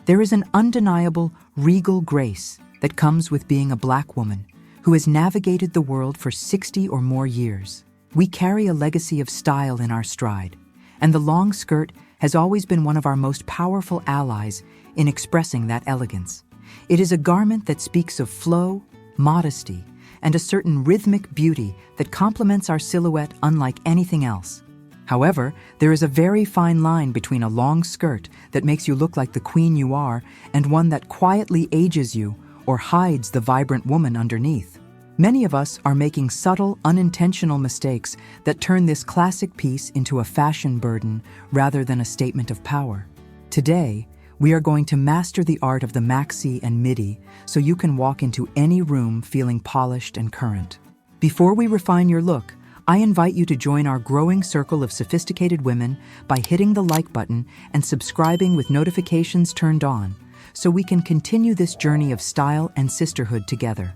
There is an undeniable, regal grace that comes with being a Black woman who has navigated the world for 60 or more years. We carry a legacy of style in our stride, and the long skirt has always been one of our most powerful allies in expressing that elegance. It is a garment that speaks of flow, modesty, and a certain rhythmic beauty that complements our silhouette unlike anything else. However, there is a very fine line between a long skirt that makes you look like the queen you are and one that quietly ages you or hides the vibrant woman underneath. Many of us are making subtle, unintentional mistakes that turn this classic piece into a fashion burden rather than a statement of power. Today, we are going to master the art of the maxi and midi so you can walk into any room feeling polished and current. Before we refine your look, I invite you to join our growing circle of sophisticated women by hitting the like button and subscribing with notifications turned on so we can continue this journey of style and sisterhood together.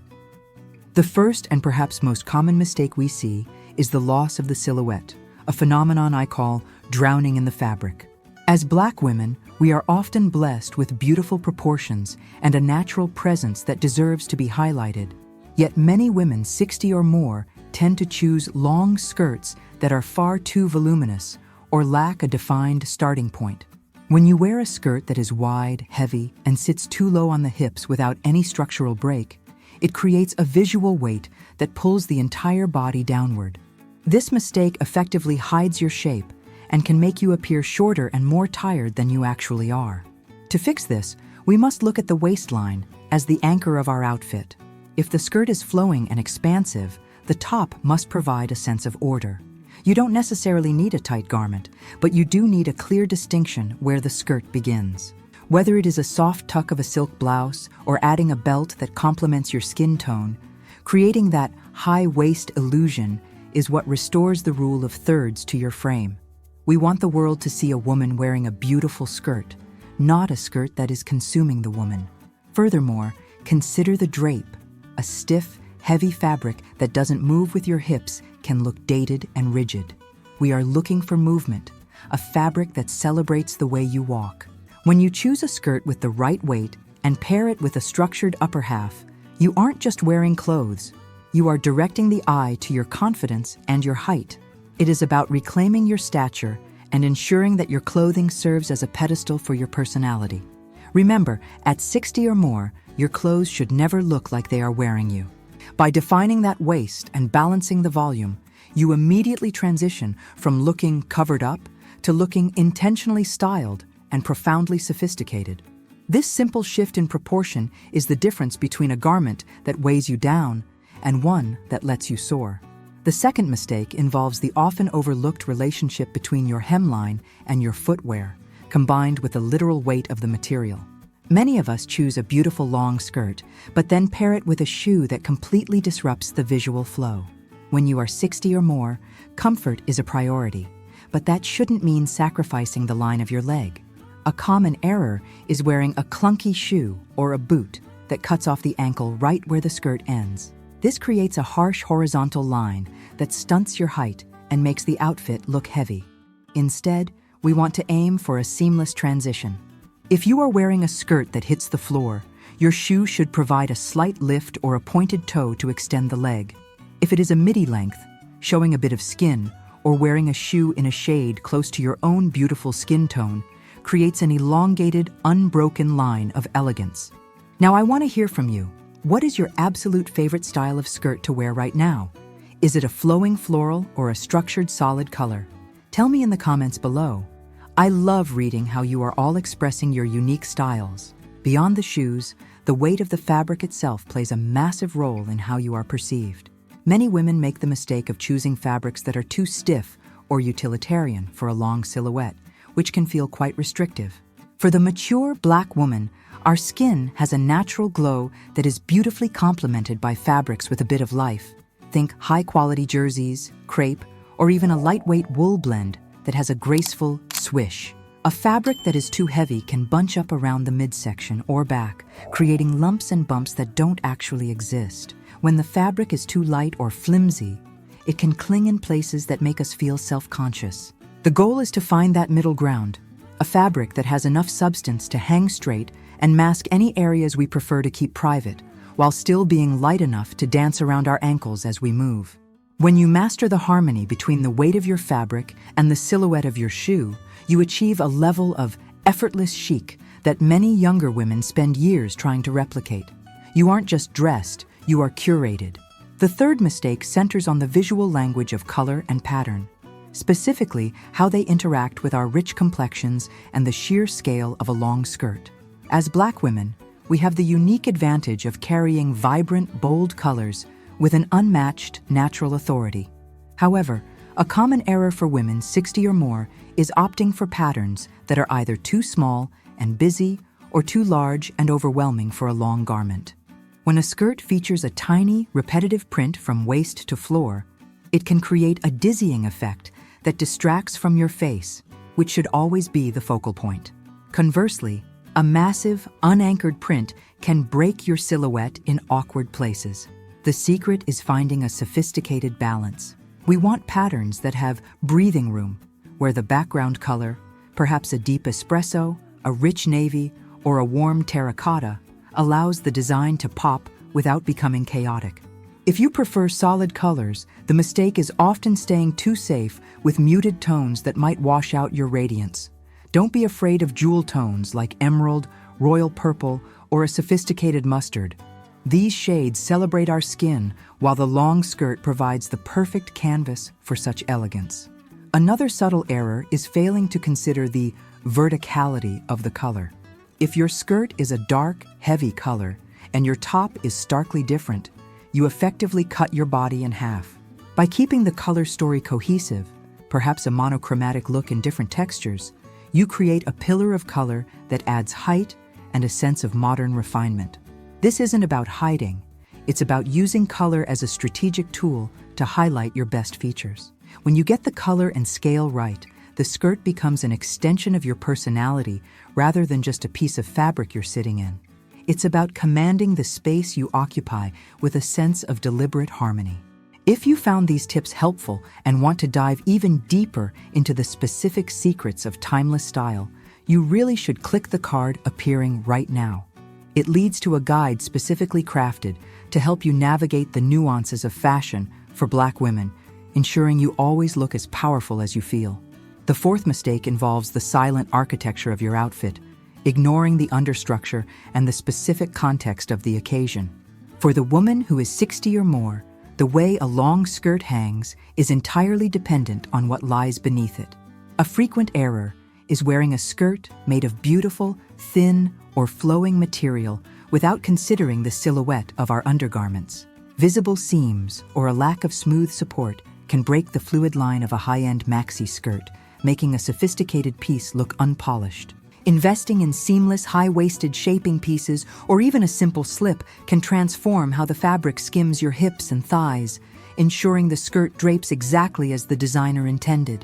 The first and perhaps most common mistake we see is the loss of the silhouette, a phenomenon I call drowning in the fabric. As Black women, we are often blessed with beautiful proportions and a natural presence that deserves to be highlighted. Yet many women 60 or more tend to choose long skirts that are far too voluminous or lack a defined starting point. When you wear a skirt that is wide, heavy, and sits too low on the hips without any structural break, it creates a visual weight that pulls the entire body downward. This mistake effectively hides your shape and can make you appear shorter and more tired than you actually are. To fix this, we must look at the waistline as the anchor of our outfit. If the skirt is flowing and expansive, the top must provide a sense of order. You don't necessarily need a tight garment, but you do need a clear distinction where the skirt begins. Whether it is a soft tuck of a silk blouse or adding a belt that complements your skin tone, creating that high waist illusion is what restores the rule of thirds to your frame. We want the world to see a woman wearing a beautiful skirt, not a skirt that is consuming the woman. Furthermore, consider the drape. A stiff, heavy fabric that doesn't move with your hips can look dated and rigid. We are looking for movement, a fabric that celebrates the way you walk. When you choose a skirt with the right weight and pair it with a structured upper half, you aren't just wearing clothes. You are directing the eye to your confidence and your height. It is about reclaiming your stature and ensuring that your clothing serves as a pedestal for your personality. Remember, at 60 or more, your clothes should never look like they are wearing you. By defining that waist and balancing the volume, you immediately transition from looking covered up to looking intentionally styled and profoundly sophisticated. This simple shift in proportion is the difference between a garment that weighs you down and one that lets you soar. The second mistake involves the often overlooked relationship between your hemline and your footwear, combined with the literal weight of the material. Many of us choose a beautiful long skirt, but then pair it with a shoe that completely disrupts the visual flow. When you are 60 or more, comfort is a priority, but that shouldn't mean sacrificing the line of your leg. A common error is wearing a clunky shoe or a boot that cuts off the ankle right where the skirt ends. This creates a harsh horizontal line that stunts your height and makes the outfit look heavy. Instead, we want to aim for a seamless transition. If you are wearing a skirt that hits the floor, your shoe should provide a slight lift or a pointed toe to extend the leg. If it is a midi length, showing a bit of skin, or wearing a shoe in a shade close to your own beautiful skin tone, creates an elongated, unbroken line of elegance. Now I want to hear from you. What is your absolute favorite style of skirt to wear right now? Is it a flowing floral or a structured solid color? Tell me in the comments below. I love reading how you are all expressing your unique styles. Beyond the shoes, the weight of the fabric itself plays a massive role in how you are perceived. Many women make the mistake of choosing fabrics that are too stiff or utilitarian for a long silhouette, which can feel quite restrictive. For the mature Black woman, our skin has a natural glow that is beautifully complemented by fabrics with a bit of life. Think high-quality jerseys, crepe, or even a lightweight wool blend that has a graceful swish. A fabric that is too heavy can bunch up around the midsection or back, creating lumps and bumps that don't actually exist. When the fabric is too light or flimsy, it can cling in places that make us feel self-conscious. The goal is to find that middle ground, a fabric that has enough substance to hang straight and mask any areas we prefer to keep private, while still being light enough to dance around our ankles as we move. When you master the harmony between the weight of your fabric and the silhouette of your shoe, you achieve a level of effortless chic that many younger women spend years trying to replicate. You aren't just dressed, you are curated. The third mistake centers on the visual language of color and pattern, specifically how they interact with our rich complexions and the sheer scale of a long skirt. As Black women, we have the unique advantage of carrying vibrant, bold colors with an unmatched natural authority. However, a common error for women 60 or more is opting for patterns that are either too small and busy or too large and overwhelming for a long garment. When a skirt features a tiny, repetitive print from waist to floor, it can create a dizzying effect that distracts from your face, which should always be the focal point. Conversely, a massive, unanchored print can break your silhouette in awkward places. The secret is finding a sophisticated balance. We want patterns that have breathing room, where the background color, perhaps a deep espresso, a rich navy, or a warm terracotta, allows the design to pop without becoming chaotic. If you prefer solid colors, the mistake is often staying too safe with muted tones that might wash out your radiance. Don't be afraid of jewel tones like emerald, royal purple, or a sophisticated mustard. These shades celebrate our skin, while the long skirt provides the perfect canvas for such elegance. Another subtle error is failing to consider the verticality of the color. If your skirt is a dark, heavy color, and your top is starkly different, you effectively cut your body in half. By keeping the color story cohesive, perhaps a monochromatic look in different textures, you create a pillar of color that adds height and a sense of modern refinement. This isn't about hiding, it's about using color as a strategic tool to highlight your best features. When you get the color and scale right, the skirt becomes an extension of your personality rather than just a piece of fabric you're sitting in. It's about commanding the space you occupy with a sense of deliberate harmony. If you found these tips helpful and want to dive even deeper into the specific secrets of timeless style, you really should click the card appearing right now. It leads to a guide specifically crafted to help you navigate the nuances of fashion for Black women, ensuring you always look as powerful as you feel. The fourth mistake involves the silent architecture of your outfit, ignoring the understructure and the specific context of the occasion. For the woman who is 60 or more, the way a long skirt hangs is entirely dependent on what lies beneath it. A frequent error is wearing a skirt made of beautiful, thin, or flowing material without considering the silhouette of our undergarments. Visible seams or a lack of smooth support can break the fluid line of a high-end maxi skirt, making a sophisticated piece look unpolished. Investing in seamless, high-waisted shaping pieces or even a simple slip can transform how the fabric skims your hips and thighs, ensuring the skirt drapes exactly as the designer intended.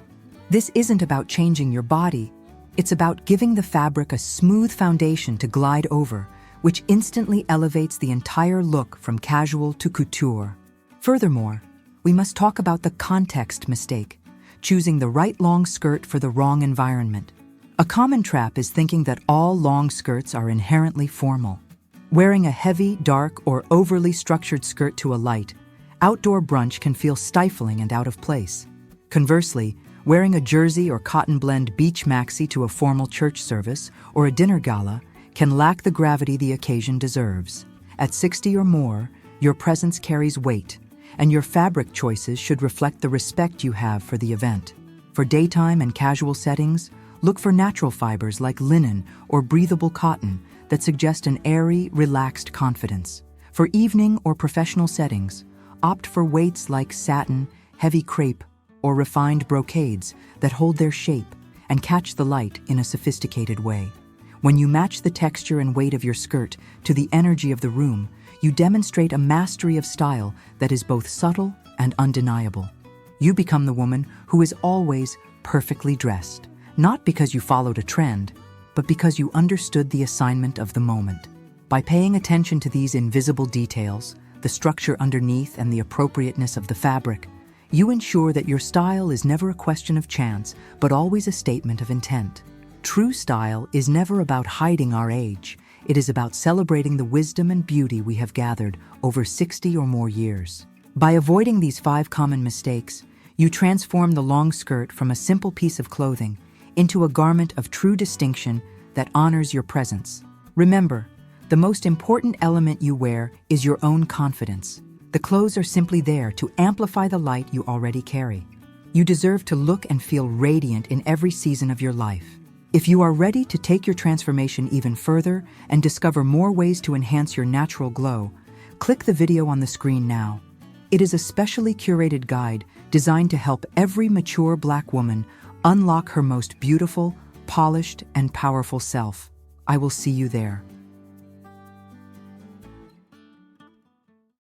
This isn't about changing your body. It's about giving the fabric a smooth foundation to glide over, which instantly elevates the entire look from casual to couture. Furthermore, we must talk about the context mistake, choosing the right long skirt for the wrong environment. A common trap is thinking that all long skirts are inherently formal. Wearing a heavy, dark, or overly structured skirt to a light, outdoor brunch can feel stifling and out of place. Conversely, wearing a jersey or cotton blend beach maxi to a formal church service or a dinner gala can lack the gravity the occasion deserves. At 60 or more, your presence carries weight, and your fabric choices should reflect the respect you have for the event. For daytime and casual settings, look for natural fibers like linen or breathable cotton that suggest an airy, relaxed confidence. For evening or professional settings, opt for weights like satin, heavy crepe, or refined brocades that hold their shape and catch the light in a sophisticated way. When you match the texture and weight of your skirt to the energy of the room, you demonstrate a mastery of style that is both subtle and undeniable. You become the woman who is always perfectly dressed, not because you followed a trend, but because you understood the assignment of the moment. By paying attention to these invisible details, the structure underneath and the appropriateness of the fabric, you ensure that your style is never a question of chance, but always a statement of intent. True style is never about hiding our age. It is about celebrating the wisdom and beauty we have gathered over 60 or more years. By avoiding these 5 common mistakes, you transform the long skirt from a simple piece of clothing into a garment of true distinction that honors your presence. Remember, the most important element you wear is your own confidence. The clothes are simply there to amplify the light you already carry. You deserve to look and feel radiant in every season of your life. If you are ready to take your transformation even further and discover more ways to enhance your natural glow, click the video on the screen now. It is a specially curated guide designed to help every mature Black woman unlock her most beautiful, polished, and powerful self. I will see you there.